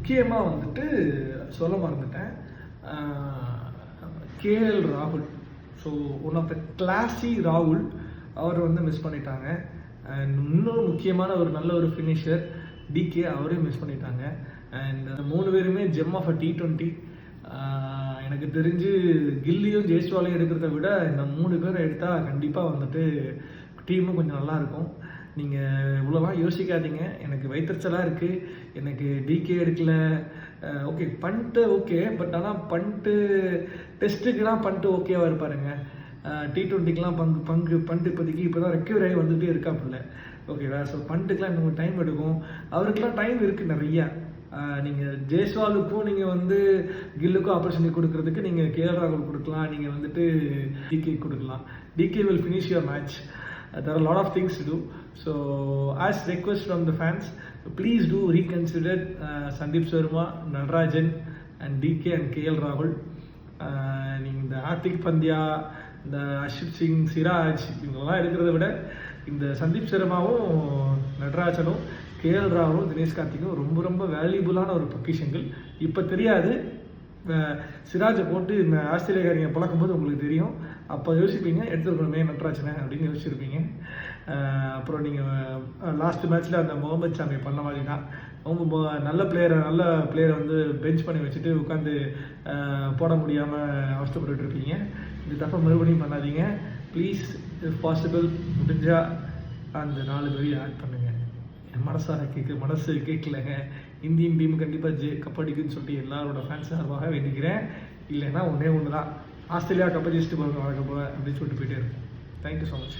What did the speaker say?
முக்கியமாக வந்துட்டு சொல்ல மறந்துட்டேன். கேஎல் ராகுல். So one of the classy ராகுல் அவர் வந்து மிஸ் பண்ணிட்டாங்க. அண்ட் இன்னொரு முக்கியமான ஒரு நல்ல ஒரு ஃபினிஷர் டிகே அவரையும் மிஸ் பண்ணிட்டாங்க. அண்ட் 3 பேருமே ஜெம் ஆஃப் அ T20. எனக்கு தெரிஞ்சு கில்லியும் ஜெய்ஸ்வாலையும் எடுக்கிறத விட இந்த 3 பேரை எடுத்தால் கண்டிப்பாக வந்துட்டு டீமும் கொஞ்சம் நல்லாயிருக்கும். நீங்கள் இவ்வளோலாம் யோசிக்காதீங்க. எனக்கு வயிற்றுச்சலாக இருக்குது, எனக்கு டிகே எடுக்கல, ஓகே பண்ட்டு ஓகே, பட் ஆனால் பண்ட்டு டெஸ்ட்டுக்குலாம் பண்ட்டு ஓகேவாக இருப்பாருங்க. T20க்கெலாம் பண்ட்டு இப்போதைக்கு இப்போ தான் ரெக்கவர் ஆகி வந்துகிட்டே இருக்காப்புல. ஓகேவா? ஸோ பண்ட்டுக்கெலாம் இன்னும் டைம் எடுக்கும். அவருக்கெலாம் டைம் இருக்குது நிறையா. நீங்கள் ஜெய்ஸ்வாலுக்கும் நீங்கள் வந்து கில்லுக்கும் ஆப்பர்ச்சுனிட்டி கொடுக்கறதுக்கு நீங்கள் கேஎல் ராகுல் கொடுக்கலாம், நீங்கள் வந்துட்டு டிகே கொடுக்கலாம். DK will finish your match. There are a lot of things to do. So as request from the fans, please do reconsider Sandeep Sharma, Natarajan and DK and KL Rahul. நீங்கள் இந்த ஹார்திக் பந்தியா, இந்த அர்ஷித் சிங், சிராஜ் இவங்கெல்லாம் எடுக்கிறத விட இந்த Sandeep சர்மாவும் நடராஜனும் KL ராகுலும் Dinesh கார்த்திக்கும் ரொம்ப ரொம்ப வேல்யூபுளான ஒரு பொக்கிஷங்கள். இப்போ தெரியாது, சிராஜை போட்டு இந்த ஆஸ்திரேலியாக்காரங்க பழக்கும்போது உங்களுக்கு தெரியும். அப்போ யோசிப்பீங்க எடுத்துருக்கணுமே நடராஜனை அப்படின்னு யோசிச்சிருப்பீங்க. அப்புறம் நீங்கள் லாஸ்ட் மேட்ச்சில் அந்த முகமது ஷாமி பண்ண மாதிரி தான். அவங்க நல்ல பிளேயரை வந்து பெஞ்ச் பண்ணி வச்சுட்டு உட்காந்து போட முடியாமல் அவஸ்தப்பட்டு இருப்பீங்க. இந்த தப்பை மறுபடியும் பண்ணாதீங்க ப்ளீஸ். இஃப் பாசிபிள் முடிஞ்சால் அந்த 4 பேரையும் ஆட் பண்ணுங்கள். என் மனசு கேட்கலங்க. இந்தியன் டீம் கண்டிப்பாக கப்படிக்குன்னு சொல்லிட்டு எல்லாரோட ஃபேன்ஸ் சார்பாக வேண்டிக்கிறேன். இல்லைன்னா ஒன்று தான், ஆஸ்திரேலியா கப்பை ஜெயிச்சுட்டு போகிறவங்க வழக்க போல அப்படின்னு சொல்லிட்டு போயிட்டே இருக்கேன். Thank you so much.